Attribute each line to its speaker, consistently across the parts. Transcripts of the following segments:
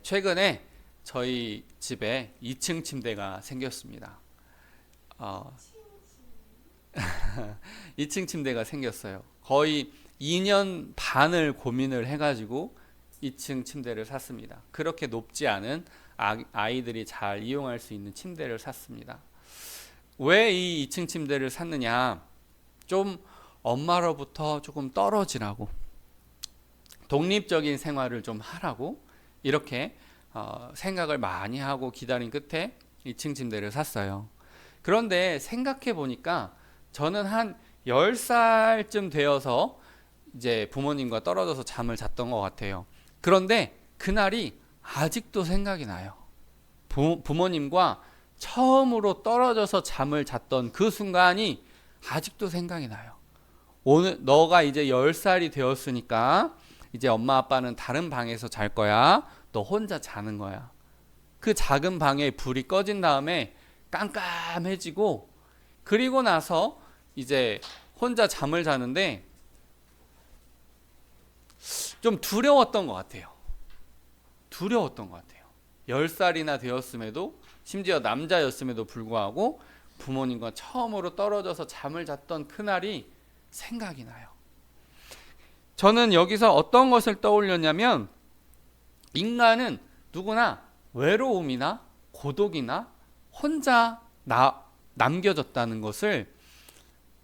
Speaker 1: 최근에 저희 집에 2층 침대가 생겼습니다. 어, 2층 침대가 생겼어요. 거의 2년 반을 고민을 해가지고 2층 침대를 샀습니다. 그렇게 높지 않은 아이들이 잘 이용할 수 있는 침대를 샀습니다. 왜 이 2층 침대를 샀느냐? 좀 엄마로부터 조금 떨어지라고, 독립적인 생활을 좀 하라고 이렇게 생각을 많이 하고 기다린 끝에 2층 침대를 샀어요. 그런데 생각해 보니까 저는 한 10살쯤 되어서 이제 부모님과 떨어져서 잠을 잤던 것 같아요. 그런데 그날이 아직도 생각이 나요. 부모님과 처음으로 떨어져서 잠을 잤던 그 순간이 아직도 생각이 나요. 오늘 너가 이제 10살이 되었으니까 이제 엄마 아빠는 다른 방에서 잘 거야. 너 혼자 자는 거야. 그 작은 방에 불이 꺼진 다음에 깜깜해지고, 그리고 나서 이제 혼자 잠을 자는데 좀 두려웠던 것 같아요. 두려웠던 것 같아요. 10살이나 되었음에도, 심지어 남자였음에도 불구하고 부모님과 처음으로 떨어져서 잠을 잤던 그날이 생각이 나요. 저는 여기서 어떤 것을 떠올렸냐면, 인간은 누구나 외로움이나 고독이나 혼자 남겨졌다는 것을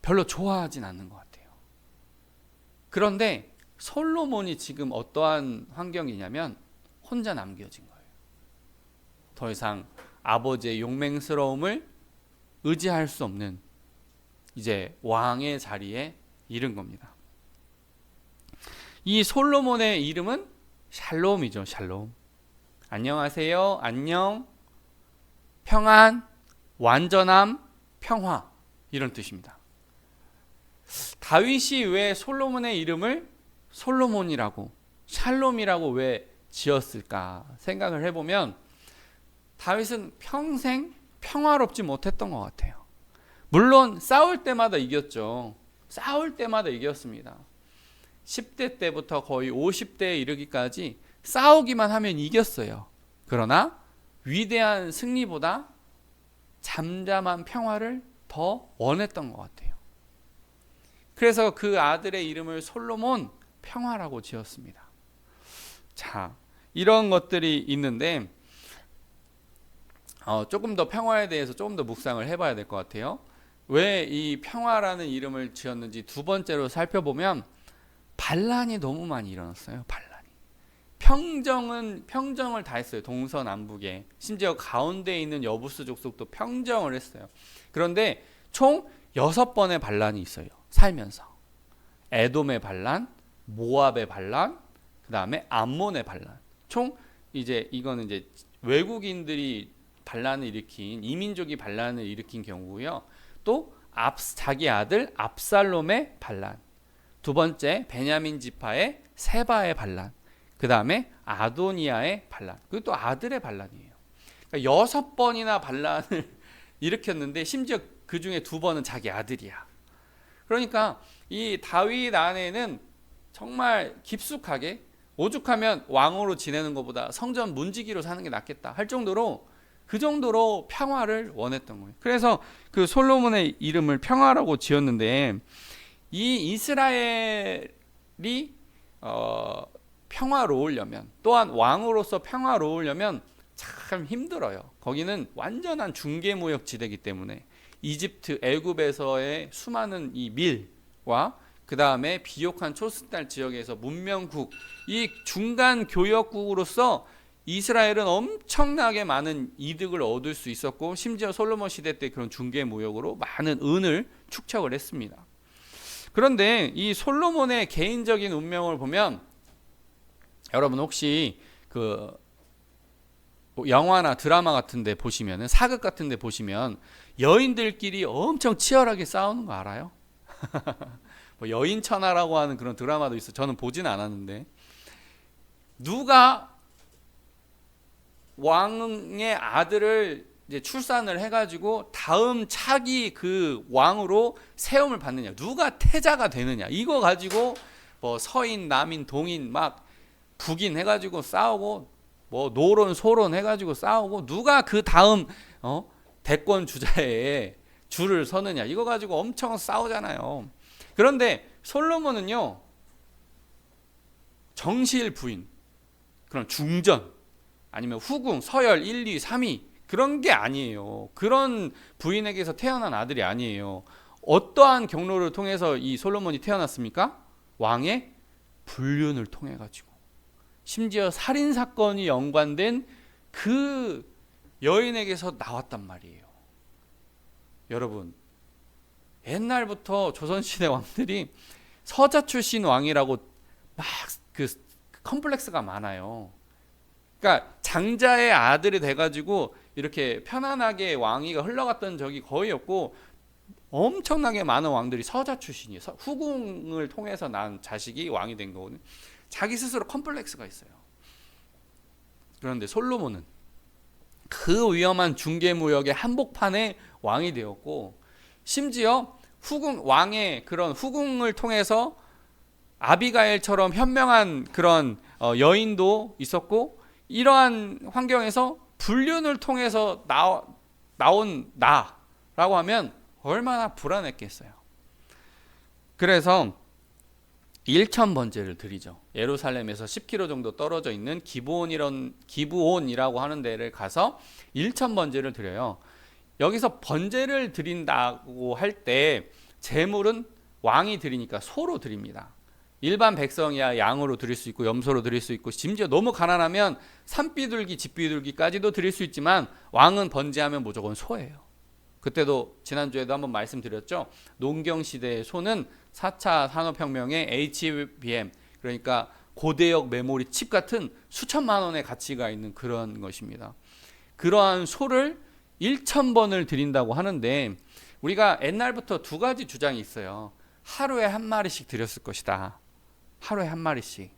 Speaker 1: 별로 좋아하진 않는 것 같아요. 그런데 솔로몬이 지금 어떠한 환경이냐면 혼자 남겨진 거예요. 더 이상 아버지의 용맹스러움을 의지할 수 없는 이제 왕의 자리에 이른 겁니다. 이 솔로몬의 이름은 샬롬이죠. 샬롬. 안녕하세요. 안녕. 평안, 완전함, 평화, 이런 뜻입니다. 다윗이 왜 솔로몬의 이름을 솔로몬이라고, 샬롬이라고 왜 지었을까 생각을 해보면, 다윗은 평생 평화롭지 못했던 것 같아요. 물론 싸울 때마다 이겼죠. 싸울 때마다 이겼습니다. 10대 때부터 거의 50대에 이르기까지 싸우기만 하면 이겼어요. 그러나 위대한 승리보다 잠잠한 평화를 더 원했던 것 같아요. 그래서 그 아들의 이름을 솔로몬 평화라고 지었습니다. 자, 이런 것들이 있는데 조금 더 평화에 대해서 조금 더 묵상을 해봐야 될 것 같아요. 왜 이 평화라는 이름을 지었는지 두 번째로 살펴보면, 반란이 너무 많이 일어났어요. 반란이. 평정을 다 했어요. 동서남북에. 심지어 가운데 있는 여부스 족속도 평정을 했어요. 그런데 총 6번의 반란이 있어요. 살면서. 에돔의 반란, 모압의 반란, 그 다음에 암몬의 반란. 총 이거는 이제 외국인들이 반란을 일으킨, 이민족이 반란을 일으킨 경우고요. 또 자기 아들 압살롬의 반란. 두 번째 베냐민 지파의 세바의 반란. 그 다음에 아도니아의 반란. 그리고 또 아들의 반란이에요. 그러니까 6번이나 반란을 일으켰는데 심지어 그 중에 2번은 자기 아들이야. 그러니까 이 다윗 안에는 정말 깊숙하게, 오죽하면 왕으로 지내는 것보다 성전 문지기로 사는 게 낫겠다 할 정도로, 그 정도로 평화를 원했던 거예요. 그래서 그 솔로몬의 이름을 평화라고 지었는데, 이 이스라엘이 평화로우려면, 또한 왕으로서 평화로우려면 참 힘들어요. 거기는 완전한 중개무역 지대이기 때문에 이집트, 애굽에서의 수많은 이 밀과 그 다음에 비옥한 초스달 지역에서 문명국, 이 중간 교역국으로서 이스라엘은 엄청나게 많은 이득을 얻을 수 있었고, 심지어 솔로몬 시대 때 그런 중개무역으로 많은 은을 축적을 했습니다. 그런데 이 솔로몬의 개인적인 운명을 보면, 여러분 혹시 그 영화나 드라마 같은 데 보시면, 사극 같은 데 보시면 여인들끼리 엄청 치열하게 싸우는 거 알아요? 뭐 여인천하라고 하는 그런 드라마도 있어요. 저는 보지는 않았는데, 누가 왕의 아들을 이제 출산을 해가지고 다음 차기 그 왕으로 세움을 받느냐, 누가 태자가 되느냐, 이거 가지고 뭐 서인, 남인, 동인 막 북인 해가지고 싸우고 뭐 노론 소론 해가지고 싸우고 누가 그 다음 대권 주자에 줄을 서느냐 이거 가지고 엄청 싸우잖아요. 그런데 솔로몬은요 정실 부인 그런 중전 아니면 후궁 서열 1, 2, 3위 그런 게 아니에요. 그런 부인에게서 태어난 아들이 아니에요. 어떠한 경로를 통해서 이 솔로몬이 태어났습니까? 왕의 불륜을 통해 가지고 심지어 살인 사건이 연관된 그 여인에게서 나왔단 말이에요. 여러분 옛날부터 조선시대 왕들이 서자 출신 왕이라고 막 그 컴플렉스가 많아요. 그러니까 장자의 아들이 돼가지고 이렇게 편안하게 왕위가 흘러갔던 적이 거의 없고 엄청나게 많은 왕들이 서자 출신이에요. 후궁을 통해서 난 자식이 왕이 된 거거든요. 자기 스스로 컴플렉스가 있어요. 그런데 솔로몬은 그 위험한 중개무역의 한복판에 왕이 되었고 심지어 왕의 그런 후궁을 통해서 아비가일처럼 현명한 그런 여인도 있었고 이러한 환경에서 불륜을 통해서 나온 나라고 하면 얼마나 불안했겠어요. 그래서 1천 번제를 드리죠. 예루살렘에서 10km 정도 떨어져 있는 기브온이라고 하는 데를 가서 1천 번제를 드려요. 여기서 번제를 드린다고 할 때 제물은 왕이 드리니까 소로 드립니다. 일반 백성이야 양으로 드릴 수 있고 염소로 드릴 수 있고 심지어 너무 가난하면 산비둘기 집비둘기까지도 드릴 수 있지만 왕은 번제하면 무조건 소예요. 그때도 지난주에도 한번 말씀드렸죠. 농경시대의 소는 4차 산업혁명의 HBM 그러니까 고대역 메모리 칩 같은 수천만 원의 가치가 있는 그런 것입니다. 그러한 소를 1,000번을 드린다고 하는데 우리가 옛날부터 두 가지 주장이 있어요. 하루에 한 마리씩 드렸을 것이다. 하루에 한 마리씩.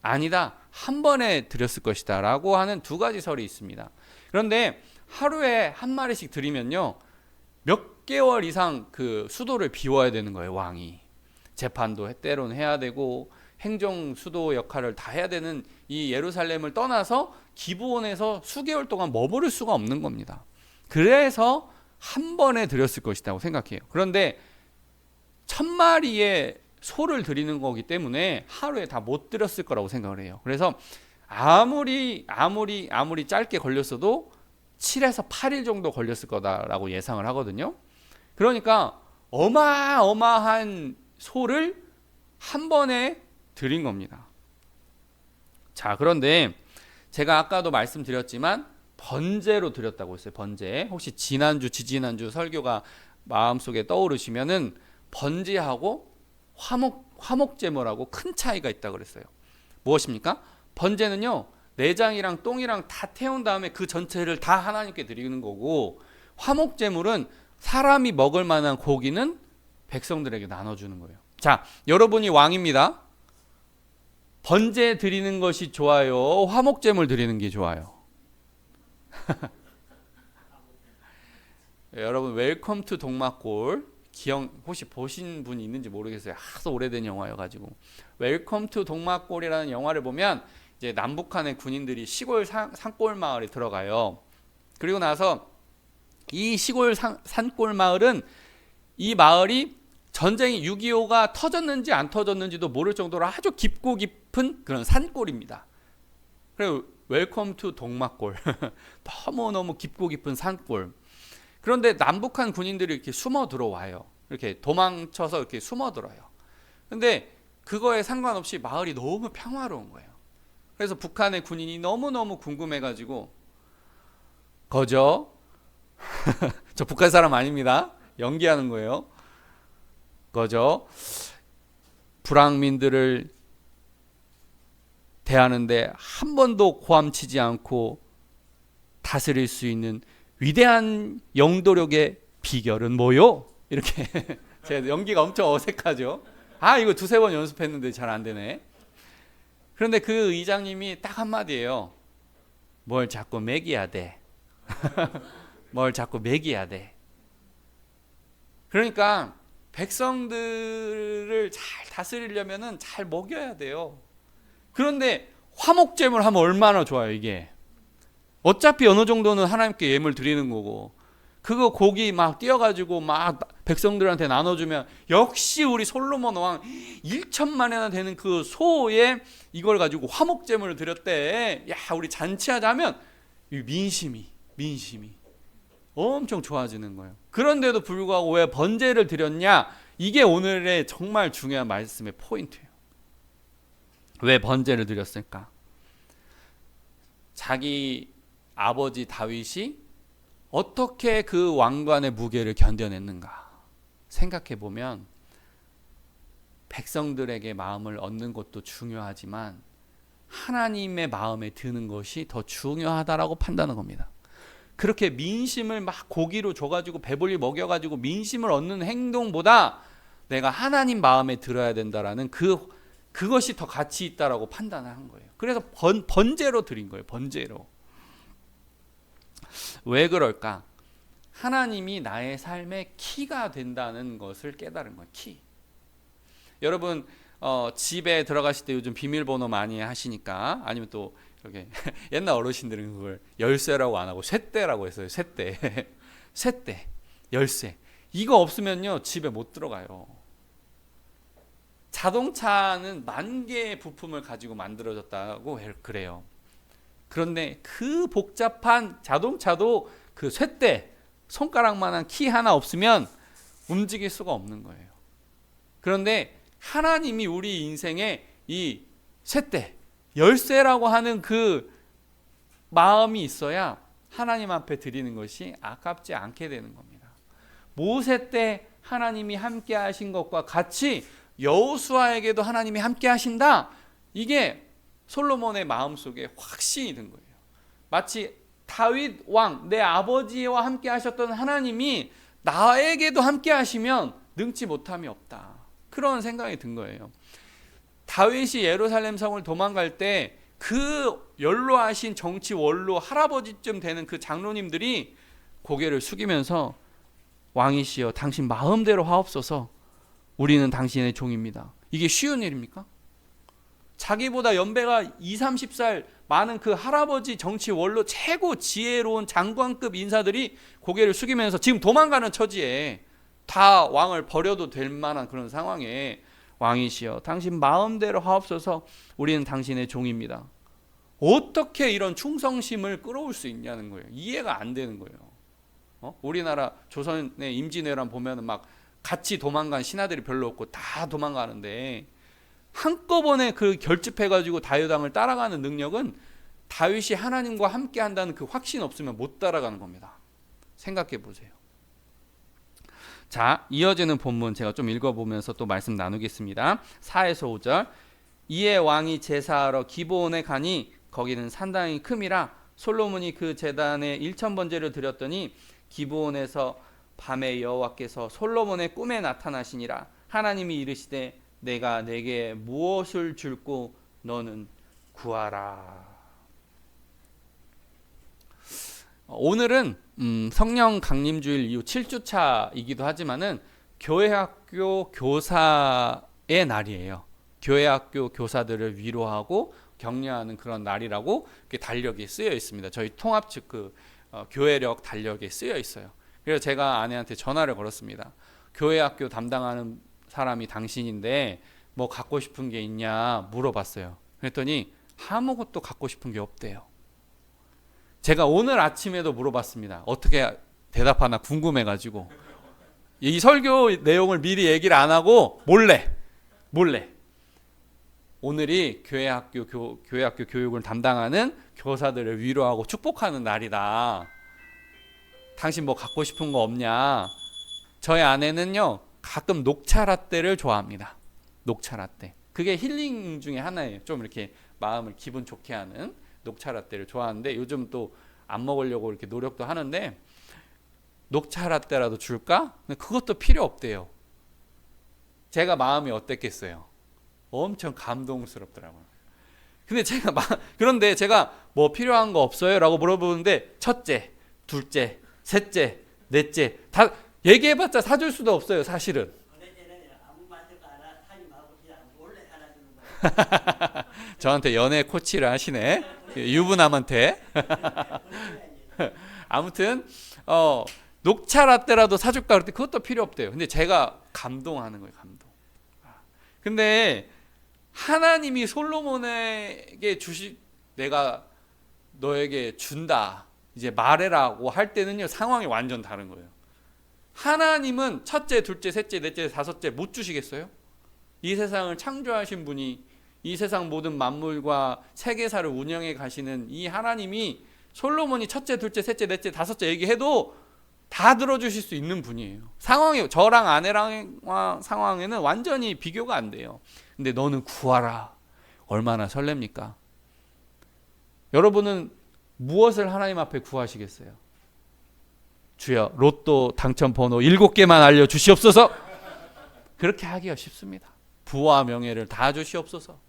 Speaker 1: 아니다. 한 번에 드렸을 것이다. 라고 하는 두 가지 설이 있습니다. 그런데 하루에 한 마리씩 드리면요. 몇 개월 이상 그 수도를 비워야 되는 거예요. 왕이. 재판도 때로는 해야 되고 행정 수도 역할을 다 해야 되는 이 예루살렘을 떠나서 기브온에서 수개월 동안 머무를 수가 없는 겁니다. 그래서 한 번에 드렸을 것이라고 생각해요. 그런데 1,000마리의 소를 드리는 거기 때문에 하루에 다 못 드렸을 거라고 생각을 해요. 그래서 아무리 짧게 걸렸어도 7에서 8일 정도 걸렸을 거다라고 예상을 하거든요. 그러니까 어마어마한 소를 한 번에 드린 겁니다. 자, 그런데 제가 아까도 말씀드렸지만 번제로 드렸다고 했어요. 번제. 혹시 지난주, 지지난주 설교가 마음속에 떠오르시면은 번제하고 화목제물하고 큰 차이가 있다고 그랬어요. 무엇입니까? 번제는요. 내장이랑 똥이랑 다 태운 다음에 그 전체를 다 하나님께 드리는 거고 화목제물은 사람이 먹을 만한 고기는 백성들에게 나눠주는 거예요. 자, 여러분이 왕입니다. 번제 드리는 것이 좋아요? 화목제물 드리는 게 좋아요? 여러분 웰컴 투 동막골 혹시 보신 분이 있는지 모르겠어요. 하도 오래된 영화여가지고 웰컴 투 동막골이라는 영화를 보면 이제 남북한의 군인들이 시골 산골 마을에 들어가요. 그리고 나서 이 시골 산골 마을은 이 마을이 전쟁이 6.25가 터졌는지 안 터졌는지도 모를 정도로 아주 깊고 깊은 그런 산골입니다. 그리고 웰컴 투 동막골 너무너무 깊고 깊은 산골. 그런데 남북한 군인들이 이렇게 숨어 들어와요. 이렇게 도망쳐서 이렇게 숨어 들어요. 근데 그거에 상관없이 마을이 너무 평화로운 거예요. 그래서 북한의 군인이 너무너무 궁금해가지고 거저 저 북한 사람 아닙니다. 연기하는 거예요. 거저 불황민들을 대하는데 한 번도 고함치지 않고 다스릴 수 있는 위대한 영도력의 비결은 뭐요? 이렇게 제 연기가 엄청 어색하죠. 이거 두세 번 연습했는데 잘 안 되네. 그런데 그 의장님이 딱 한마디예요. 뭘 자꾸 먹여야 돼. 뭘 자꾸 먹여야 돼. 그러니까 백성들을 잘 다스리려면은 잘 먹여야 돼요. 그런데 화목제물 하면 얼마나 좋아요. 이게 어차피 어느 정도는 하나님께 예물 드리는 거고, 그거 고기 막 띄어가지고 막 백성들한테 나눠주면, 역시 우리 솔로몬 왕 1천만이나 되는 그 소에 이걸 가지고 화목제물을 드렸대. 야, 우리 잔치하자 하면 민심이 엄청 좋아지는 거예요. 그런데도 불구하고 왜 번제를 드렸냐? 이게 오늘의 정말 중요한 말씀의 포인트예요. 왜 번제를 드렸을까? 자기 아버지 다윗이 어떻게 그 왕관의 무게를 견뎌냈는가 생각해 보면, 백성들에게 마음을 얻는 것도 중요하지만 하나님의 마음에 드는 것이 더 중요하다라고 판단한 겁니다. 그렇게 민심을 막 고기로 줘가지고 배불리 먹여가지고 민심을 얻는 행동보다 내가 하나님 마음에 들어야 된다라는 그것이 더 가치 있다라고 판단을 한 거예요. 그래서 번제로 드린 거예요. 번제로. 왜 그럴까? 하나님이 나의 삶의 키가 된다는 것을 깨달은 거예요. 키. 여러분 집에 들어가실 때 요즘 비밀번호 많이 하시니까, 아니면 또 이렇게 옛날 어르신들은 그걸 열쇠라고 안 하고 쇳대라고 했어요. 쇳대. 쇳대, 열쇠. 이거 없으면요 집에 못 들어가요. 자동차는 10,000개의 부품을 가지고 만들어졌다고 그래요. 그런데 그 복잡한 자동차도 그 쇳대, 손가락만한 키 하나 없으면 움직일 수가 없는 거예요. 그런데 하나님이 우리 인생에 이 쇳대, 열쇠라고 하는 그 마음이 있어야 하나님 앞에 드리는 것이 아깝지 않게 되는 겁니다. 모세 때 하나님이 함께 하신 것과 같이 여호수아에게도 하나님이 함께 하신다. 이게 솔로몬의 마음속에 확신이 든 거예요. 마치 다윗 왕, 내 아버지와 함께 하셨던 하나님이 나에게도 함께 하시면 능치 못함이 없다. 그런 생각이 든 거예요. 다윗이 예루살렘 성을 도망갈 때 그 연로하신 정치 원로 할아버지쯤 되는 그 장로님들이 고개를 숙이면서, 왕이시여 당신 마음대로 하옵소서, 우리는 당신의 종입니다. 이게 쉬운 일입니까? 자기보다 연배가 20, 30살 많은 그 할아버지 정치 원로 최고 지혜로운 장관급 인사들이 고개를 숙이면서, 지금 도망가는 처지에 다 왕을 버려도 될 만한 그런 상황에, 왕이시여 당신 마음대로 하옵소서, 우리는 당신의 종입니다. 어떻게 이런 충성심을 끌어올 수 있냐는 거예요. 이해가 안 되는 거예요. 우리나라 조선의 임진왜란 보면 막 같이 도망간 신하들이 별로 없고 다 도망가는데, 한꺼번에 그 결집해가지고 다윗왕을 따라가는 능력은 다윗이 하나님과 함께 한다는 그 확신 없으면 못 따라가는 겁니다. 생각해 보세요. 자, 이어지는 본문 제가 좀 읽어보면서 또 말씀 나누겠습니다. 4에서 5절. 이에 왕이 제사하러 기브온에 가니 거기는 산당이 큼이라 솔로몬이 그 제단에 1,000번제를 드렸더니 기브온에서 밤에 여호와께서 솔로몬의 꿈에 나타나시니라. 하나님이 이르시되 내가 내게 무엇을 줄고 너는 구하라. 오늘은 성령 강림주일 이후 7주차이기도 하지만은 교회학교 교사의 날이에요. 교회학교 교사들을 위로하고 격려하는 그런 날이라고 달력에 쓰여 있습니다. 저희 통합 측 교회력 달력에 쓰여 있어요. 그래서 제가 아내한테 전화를 걸었습니다. 교회학교 담당하는 사람이 당신인데 뭐 갖고 싶은 게 있냐 물어봤어요. 그랬더니 아무것도 갖고 싶은 게 없대요. 제가 오늘 아침에도 물어봤습니다. 어떻게 대답하나 궁금해가지고. 이 설교 내용을 미리 얘기를 안 하고 몰래 오늘이 교회학교 교육을 담당하는 교사들을 위로하고 축복하는 날이다. 당신 뭐 갖고 싶은 거 없냐? 저희 아내는요 가끔 녹차 라떼를 좋아합니다. 녹차 라떼. 그게 힐링 중에 하나예요. 좀 이렇게 마음을 기분 좋게 하는 녹차 라떼를 좋아하는데, 요즘 또 안 먹으려고 이렇게 노력도 하는데, 녹차 라떼라도 줄까? 근데 그것도 필요 없대요. 제가 마음이 어땠겠어요? 엄청 감동스럽더라고요. 그런데 제가 뭐 필요한 거 없어요? 라고 물어보는데, 첫째, 둘째, 셋째, 넷째 다 얘기해봤자 사줄 수도 없어요, 사실은. 저한테 연애 코치를 하시네. 유부남한테. 아무튼 녹차 라떼라도 사줄까 그랬더니 그것도 필요 없대요. 근데 제가 감동하는 거예요. 감동. 근데 하나님이 솔로몬에게 내가 너에게 준다 이제 말해라고 할 때는요, 상황이 완전 다른 거예요. 하나님은 첫째, 둘째, 셋째, 넷째, 다섯째 못 주시겠어요? 이 세상을 창조하신 분이, 이 세상 모든 만물과 세계사를 운영해 가시는 이 하나님이 솔로몬이 첫째, 둘째, 셋째, 넷째, 다섯째 얘기해도 다 들어주실 수 있는 분이에요. 상황이 저랑 아내랑 상황에는 완전히 비교가 안 돼요. 근데 너는 구하라. 얼마나 설렙니까? 여러분은 무엇을 하나님 앞에 구하시겠어요? 주여, 로또 당첨 번호 7개만 알려주시옵소서. 그렇게 하기가 쉽습니다. 부와 명예를 다 주시옵소서.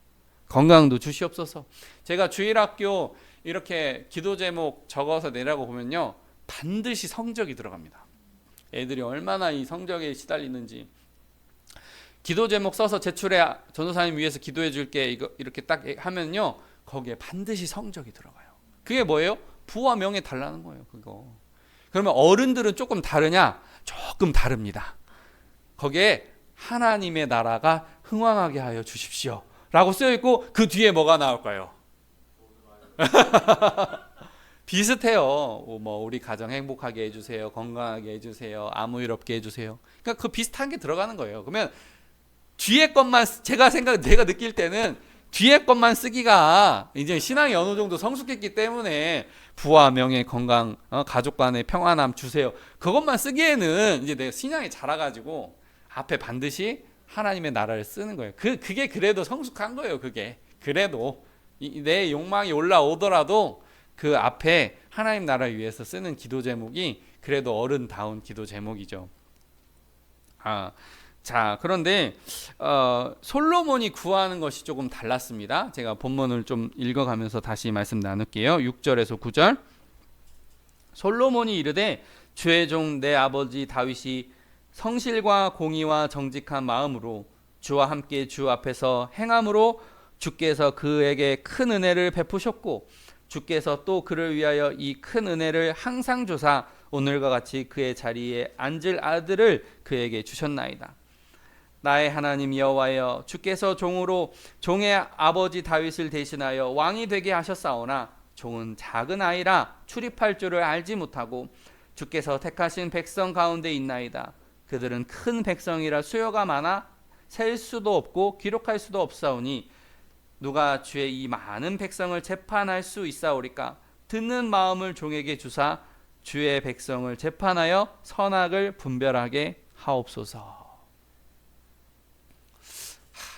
Speaker 1: 건강도 주시옵소서. 제가 주일학교 이렇게 기도 제목 적어서 내라고 보면요, 반드시 성적이 들어갑니다. 애들이 얼마나 이 성적에 시달리는지. 기도 제목 써서 제출해, 전도사님 위해서 기도해 줄게, 이거 이렇게 딱 하면요, 거기에 반드시 성적이 들어가요. 그게 뭐예요? 부와 명예 달라는 거예요. 그거. 그러면 어른들은 조금 다르냐? 조금 다릅니다. 거기에 하나님의 나라가 흥왕하게 하여 주십시오 라고 쓰여있고, 그 뒤에 뭐가 나올까요? 비슷해요. 뭐 우리 가정 행복하게 해주세요, 건강하게 해주세요, 아무 일 없게 해주세요. 그러니까 그 비슷한 게 들어가는 거예요. 그러면 뒤에 것만, 제가 느낄 때는 뒤에 것만 쓰기가 이제 신앙이 어느 정도 성숙했기 때문에 부와 명예, 건강, 가족 간의 평안함 주세요, 그것만 쓰기에는 이제 내 신앙이 자라가지고 앞에 반드시 하나님의 나라를 쓰는 거예요. 그게 그래도 성숙한 거예요. 그게 그래도 내 욕망이 올라오더라도 그 앞에 하나님 나라를 위해서 쓰는 기도 제목이 그래도 어른다운 기도 제목이죠. 자, 그런데 솔로몬이 구하는 것이 조금 달랐습니다. 제가 본문을 좀 읽어가면서 다시 말씀 나눌게요. 6절에서 9절. 솔로몬이 이르되 주의 종 내 아버지 다윗이 성실과 공의와 정직한 마음으로 주와 함께 주 앞에서 행함으로 주께서 그에게 큰 은혜를 베푸셨고, 주께서 또 그를 위하여 이 큰 은혜를 항상 주사 오늘과 같이 그의 자리에 앉을 아들을 그에게 주셨나이다. 나의 하나님 여호와여, 주께서 종으로 종의 아버지 다윗을 대신하여 왕이 되게 하셨사오나 종은 작은 아이라 출입할 줄을 알지 못하고 주께서 택하신 백성 가운데 있나이다. 그들은 큰 백성이라 수요가 많아 셀 수도 없고 기록할 수도 없사오니 누가 주의 이 많은 백성을 재판할 수 있사오리까? 듣는 마음을 종에게 주사 주의 백성을 재판하여 선악을 분별하게 하옵소서.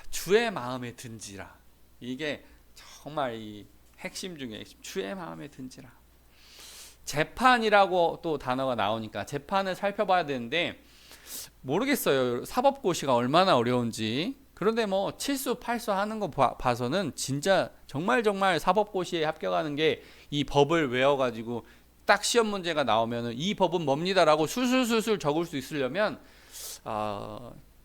Speaker 1: 주의 마음에 든지라. 이게 정말 이 핵심 중에 핵심. 주의 마음에 든지라. 재판이라고 또 단어가 나오니까 재판을 살펴봐야 되는데, 모르겠어요. 사법고시가 얼마나 어려운지. 그런데 뭐 7수 8수 하는 거 봐서는 진짜 정말 사법고시에 합격하는 게 이 법을 외워가지고 딱 시험 문제가 나오면은 이 법은 뭡니다라고 술술술술 적을 수 있으려면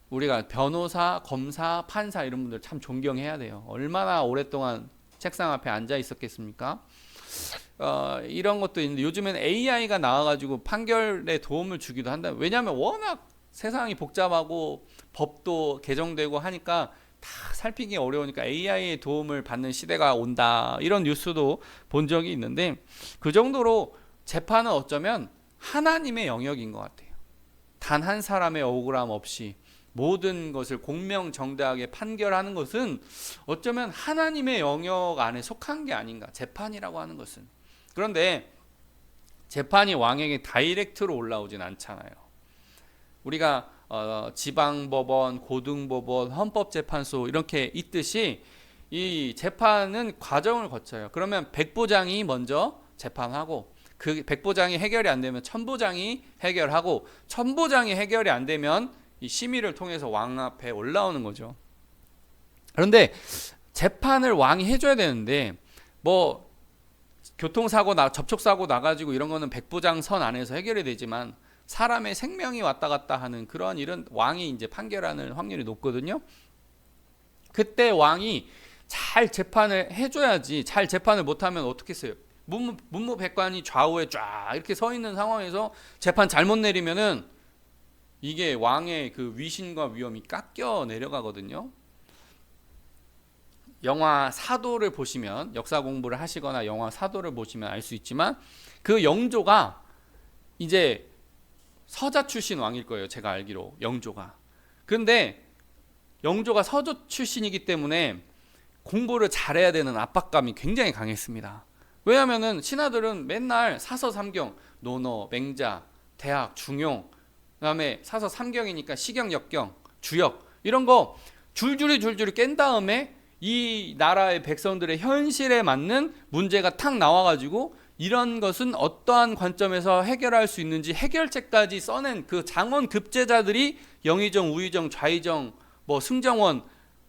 Speaker 1: 우리가 변호사, 검사, 판사 이런 분들 참 존경해야 돼요. 얼마나 오랫동안 책상 앞에 앉아 있었겠습니까? 이런 것도 있는데 요즘엔 AI가 나와가지고 판결에 도움을 주기도 한다. 왜냐하면 워낙 세상이 복잡하고 법도 개정되고 하니까 다 살피기 어려우니까 AI의 도움을 받는 시대가 온다, 이런 뉴스도 본 적이 있는데, 그 정도로 재판은 어쩌면 하나님의 영역인 것 같아요. 단 한 사람의 억울함 없이 모든 것을 공명정대하게 판결하는 것은 어쩌면 하나님의 영역 안에 속한 게 아닌가, 재판이라고 하는 것은. 그런데 재판이 왕에게 다이렉트로 올라오진 않잖아요. 우리가 지방법원, 고등법원, 헌법재판소 이렇게 있듯이 이 재판은 과정을 거쳐요. 그러면 백부장이 먼저 재판하고, 그 백부장이 해결이 안 되면 천부장이 해결하고, 천부장이 해결이 안 되면 이 심의를 통해서 왕 앞에 올라오는 거죠. 그런데 재판을 왕이 해줘야 되는데, 뭐 교통사고 접촉사고 나가지고 이런 거는 백부장 선 안에서 해결이 되지만, 사람의 생명이 왔다 갔다 하는 그런 일은 왕이 이제 판결하는 확률이 높거든요. 그때 왕이 잘 재판을 해줘야지. 잘 재판을 못하면 어떻게 했어요? 문무백관이 좌우에 쫙 이렇게 서 있는 상황에서 재판 잘못 내리면은 이게 왕의 그 위신과 위엄이 깎여 내려가거든요. 영화 사도를 보시면, 역사 공부를 하시거나 영화 사도를 보시면 알 수 있지만, 그 영조가 이제 서자 출신 왕일 거예요. 제가 알기로 영조가. 그런데 영조가 서조 출신이기 때문에 공부를 잘해야 되는 압박감이 굉장히 강했습니다. 왜냐하면은 신하들은 맨날 사서 삼경, 논어, 맹자, 대학, 중용, 그다음에 사서 삼경이니까 시경, 역경, 주역 이런 거 줄줄이 깬 다음에 이 나라의 백성들의 현실에 맞는 문제가 탁 나와가지고 이런 것은 어떠한 관점에서 해결할 수 있는지 해결책까지 써낸 그 장원 급제자들이 영의정, 우의정, 좌의정, 뭐 승정원,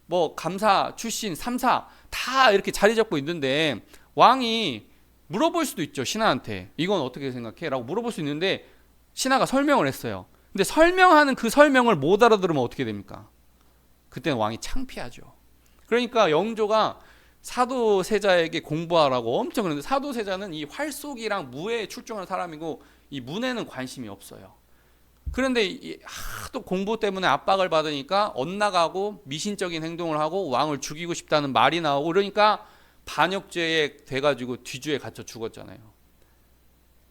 Speaker 1: 뭐 감사 출신, 삼사 다 이렇게 자리 잡고 있는데, 왕이 물어볼 수도 있죠. 신하한테 이건 어떻게 생각해? 라고 물어볼 수 있는데 신하가 설명을 했어요. 근데 설명하는 그 설명을 못 알아들으면 어떻게 됩니까? 그때는 왕이 창피하죠. 그러니까 영조가 사도세자에게 공부하라고 엄청 그러는데, 사도세자는 이 활쏘기랑 무에 출중한 사람이고 이 문에는 관심이 없어요. 그런데 하도 공부 때문에 압박을 받으니까 엇나가고 미신적인 행동을 하고 왕을 죽이고 싶다는 말이 나오고, 그러니까 반역죄에 돼가지고 뒤주에 갇혀 죽었잖아요.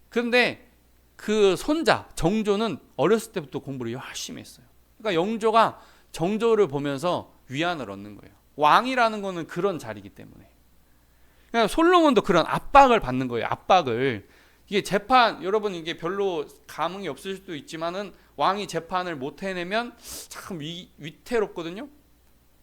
Speaker 1: 그런데 그 손자 정조는 어렸을 때부터 공부를 열심히 했어요. 그러니까 영조가 정조를 보면서 위안을 얻는 거예요. 왕이라는 거는 그런 자리이기 때문에. 그러니까 솔로몬도 그런 압박을 받는 거예요. 압박을. 이게 재판, 여러분 이게 별로 감흥이 없을 수도 있지만은 왕이 재판을 못 해내면 참 위태롭거든요.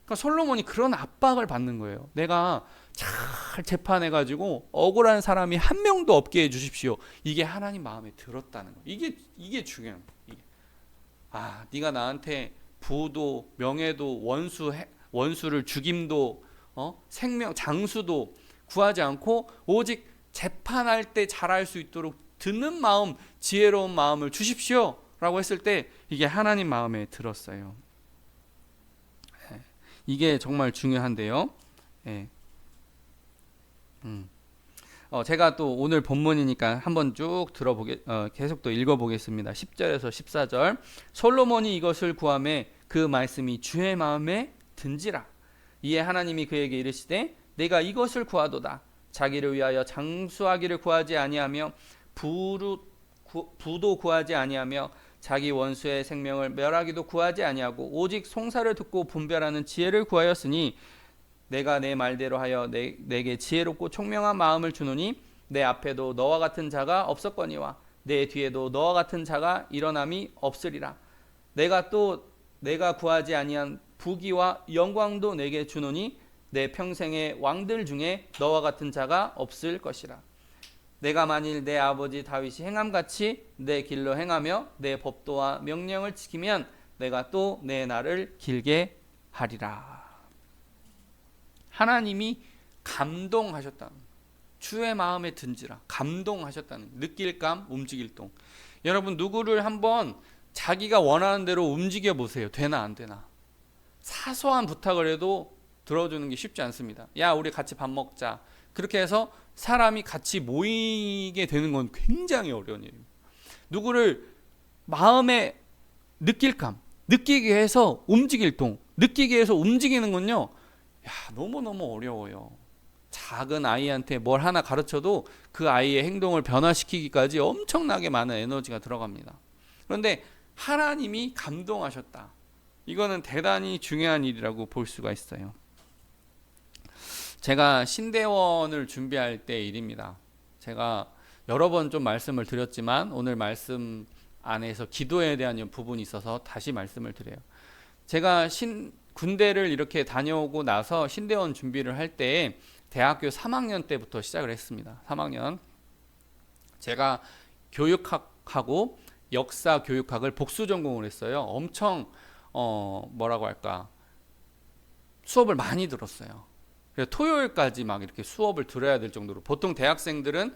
Speaker 1: 그러니까 솔로몬이 그런 압박을 받는 거예요. 내가 잘 재판해가지고 억울한 사람이 한 명도 없게 해주십시오. 이게 하나님 마음에 들었다는 거예요. 이게 중요한 거예요. 네가 나한테 부도 명예도 원수를 죽임도 생명 장수도 구하지 않고 오직 재판할 때 잘할 수 있도록 듣는 마음, 지혜로운 마음을 주십시오 라고 했을 때 이게 하나님 마음에 들었어요. 이게 정말 중요한데요. 제가 또 오늘 본문이니까 한번 쭉 계속 또 읽어보겠습니다. 10절에서 14절. 솔로몬이 이것을 구하매 그 말씀이 주의 마음에 든지라. 이에 하나님이 그에게 이르시되 내가 이것을 구하도다. 자기를 위하여 장수하기를 구하지 아니하며 부도 구하지 아니하며 자기 원수의 생명을 멸하기도 구하지 아니하고 오직 송사를 듣고 분별하는 지혜를 구하였으니 내가 내 말대로 하여 내게 지혜롭고 총명한 마음을 주노니 내 앞에도 너와 같은 자가 없었거니와 내 뒤에도 너와 같은 자가 일어남이 없으리라. 내가 구하지 아니한 부귀와 영광도 내게 주노니 내 평생의 왕들 중에 너와 같은 자가 없을 것이라. 내가 만일 내 아버지 다윗이 행함같이 내 길로 행하며 내 법도와 명령을 지키면 내가 또 내 날을 길게 하리라. 하나님이 감동하셨다는, 주의 마음에 든지라, 감동하셨다는, 느낄감, 움직일동. 여러분 누구를 한번 자기가 원하는 대로 움직여 보세요. 되나 안 되나. 사소한 부탁을 해도 들어주는 게 쉽지 않습니다. 야, 우리 같이 밥 먹자. 그렇게 해서 사람이 같이 모이게 되는 건 굉장히 어려운 일입니다. 누구를 마음에 느낄감, 느끼게 해서 움직일동, 느끼게 해서 움직이는 건요, 너무너무 어려워요. 작은 아이한테 뭘 하나 가르쳐도 그 아이의 행동을 변화시키기까지 엄청나게 많은 에너지가 들어갑니다. 그런데 하나님이 감동하셨다. 이거는 대단히 중요한 일이라고 볼 수가 있어요. 제가 신대원을 준비할 때 일입니다. 제가 여러 번 좀 말씀을 드렸지만 오늘 말씀 안에서 기도에 대한 부분이 있어서 다시 말씀을 드려요. 제가 군대를 이렇게 다녀오고 나서 신대원 준비를 할 때 대학교 3학년 때부터 시작을 했습니다. 3학년. 제가 교육학하고 역사 교육학을 복수 전공을 했어요. 엄청 뭐라고 할까, 수업을 많이 들었어요. 그래서 토요일까지 막 이렇게 수업을 들어야 될 정도로, 보통 대학생들은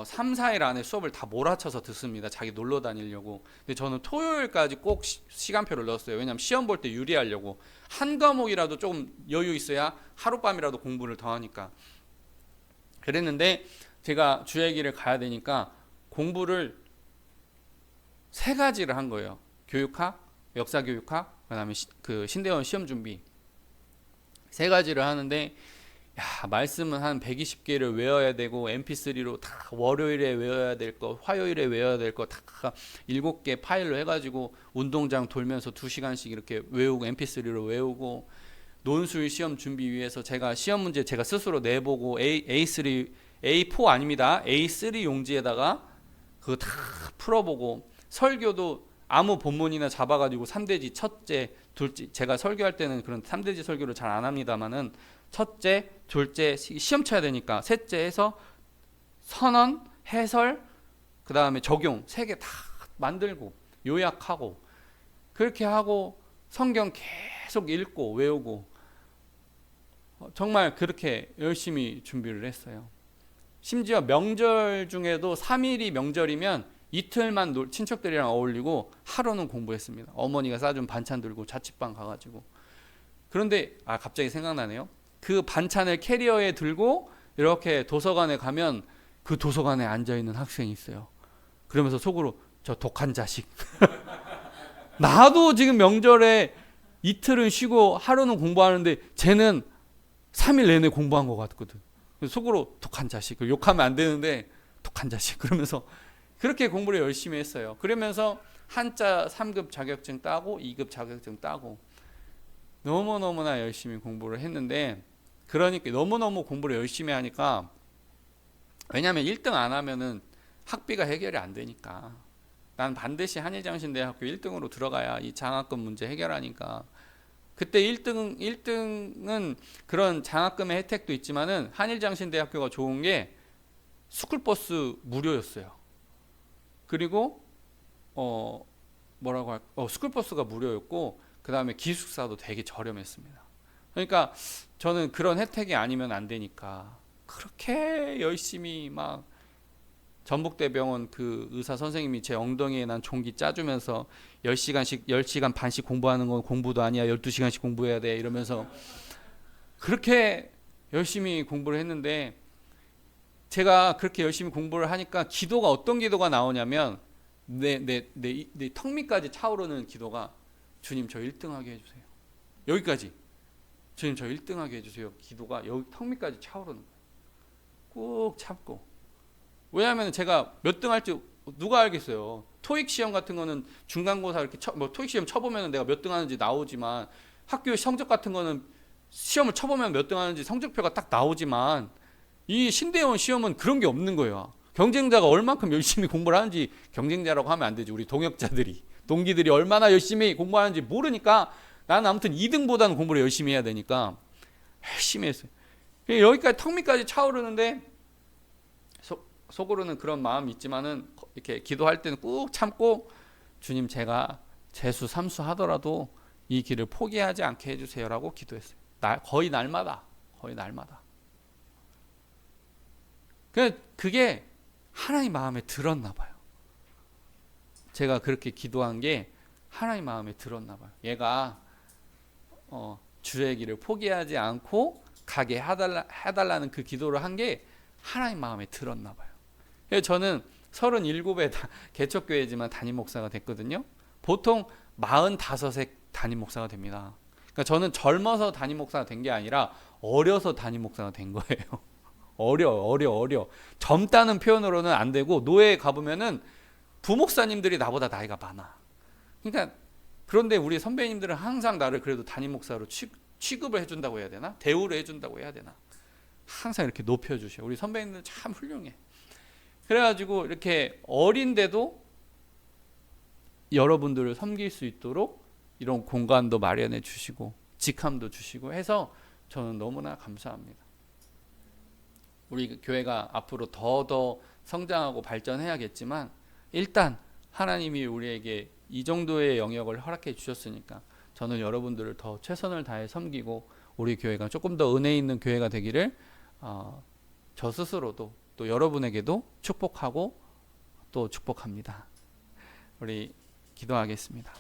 Speaker 1: 3, 4일 안에 수업을 다 몰아쳐서 듣습니다. 자기 놀러 다니려고. 근데 저는 토요일까지 꼭 시간표를 넣었어요. 왜냐하면 시험 볼 때 유리하려고. 한 과목이라도 조금 여유 있어야 하룻밤이라도 공부를 더 하니까. 그랬는데 제가 주일기를 가야 되니까 공부를 3가지를 한 거예요. 교육학, 역사교육학, 그다음에 그 신대원 시험 준비. 3가지를 하는데 말씀은 한 120개를 외워야 되고 mp3로 다 월요일에 외워야 될 거, 화요일에 외워야 될 거 다 7개 파일로 해가지고 운동장 돌면서 2시간씩 이렇게 외우고 mp3로 외우고 논술 시험 준비 위해서 제가 시험 문제 제가 스스로 내보고 A4 아닙니다. A3 용지에다가 그거 다 풀어보고 설교도 아무 본문이나 잡아가지고 3대지 첫째, 둘째 제가 설교할 때는 그런 3대지 설교를 잘 안 합니다만은 첫째, 둘째 시험 쳐야 되니까 셋째 해서 선언, 해설, 그 다음에 적용 3개 다 만들고 요약하고 그렇게 하고 성경 계속 읽고 외우고 정말 그렇게 열심히 준비를 했어요. 심지어 명절 중에도 3일이 명절이면 이틀만 친척들이랑 어울리고 하루는 공부했습니다. 어머니가 싸준 반찬 들고 자취방 가가지고. 그런데 갑자기 생각나네요. 그 반찬을 캐리어에 들고 이렇게 도서관에 가면 그 도서관에 앉아있는 학생이 있어요. 그러면서 속으로 저 독한 자식. 나도 지금 명절에 이틀은 쉬고 하루는 공부하는데 쟤는 3일 내내 공부한 것 같거든. 속으로 독한 자식. 욕하면 안 되는데 독한 자식. 그러면서 그렇게 공부를 열심히 했어요. 그러면서 한자 3급 자격증 따고 2급 자격증 따고 너무너무나 열심히 공부를 했는데 그러니까 너무너무 공부를 열심히 하니까 왜냐하면 1등 안 하면은 학비가 해결이 안 되니까 난 반드시 한일장신대학교 1등으로 들어가야 이 장학금 문제 해결하니까 그때 1등은 그런 장학금의 혜택도 있지만은 한일장신대학교가 좋은 게 스쿨버스 무료였어요. 그리고 스쿨버스가 무료였고 그 다음에 기숙사도 되게 저렴했습니다. 그러니까 저는 그런 혜택이 아니면 안 되니까 그렇게 열심히 막 전북대병원 그 의사 선생님이 제 엉덩이에 난 종기 짜주면서 10시간 반씩 공부하는 건 공부도 아니야. 12시간씩 공부해야 돼. 이러면서 그렇게 열심히 공부를 했는데 제가 그렇게 열심히 공부를 하니까 기도가 어떤 기도가 나오냐면 내 턱 밑까지 차오르는 기도가 주님 저 1등하게 해주세요. 여기까지. 주님 저 1등하게 해주세요. 기도가 여기 턱 밑까지 차오르는 거예요. 꾹 참고. 왜냐하면 제가 몇 등 할지 누가 알겠어요. 토익 시험 같은 거는 중간고사 이렇게 토익 시험 쳐보면 내가 몇 등 하는지 나오지만 학교 성적 같은 거는 시험을 쳐보면 몇 등 하는지 성적표가 딱 나오지만 이 신대원 시험은 그런 게 없는 거예요. 경쟁자가 얼만큼 열심히 공부를 하는지 경쟁자라고 하면 안 되지. 우리 동기들이 얼마나 열심히 공부하는지 모르니까 나는 아무튼 2등보다는 공부를 열심히 해야 되니까 열심히 했어요. 여기까지 턱 밑까지 차오르는데 속으로는 그런 마음이 있지만은 이렇게 기도할 때는 꾹 참고 주님 제가 재수 삼수 하더라도 이 길을 포기하지 않게 해주세요라고 기도했어요. 거의 날마다. 그게 하나님 마음에 들었나 봐요. 제가 그렇게 기도한 게 하나님 마음에 들었나 봐요. 얘가 주의 길을 포기하지 않고 가게 해달라는 그 기도를 한 게 하나님 마음에 들었나 봐요. 저는 37에 개척교회지만 담임 목사가 됐거든요. 보통 45세 담임 목사가 됩니다. 그러니까 저는 젊어서 담임 목사가 된 게 아니라 어려서 담임 목사가 된 거예요. 어려. 젊다는 표현으로는 안 되고 노예에 가보면은 부목사님들이 나보다 나이가 많아. 그러니까 그런데 우리 선배님들은 항상 나를 그래도 담임 목사로 취급을 해준다고 해야 되나? 대우를 해준다고 해야 되나? 항상 이렇게 높여주셔. 우리 선배님들 참 훌륭해. 그래가지고 이렇게 어린데도 여러분들을 섬길 수 있도록 이런 공간도 마련해 주시고 직함도 주시고 해서 저는 너무나 감사합니다. 우리 교회가 앞으로 더 성장하고 발전해야겠지만 일단 하나님이 우리에게 이 정도의 영역을 허락해 주셨으니까 저는 여러분들을 더 최선을 다해 섬기고 우리 교회가 조금 더 은혜 있는 교회가 되기를 저 스스로도 또 또 여러분에게도 축복하고 또 축복합니다. 우리 기도하겠습니다.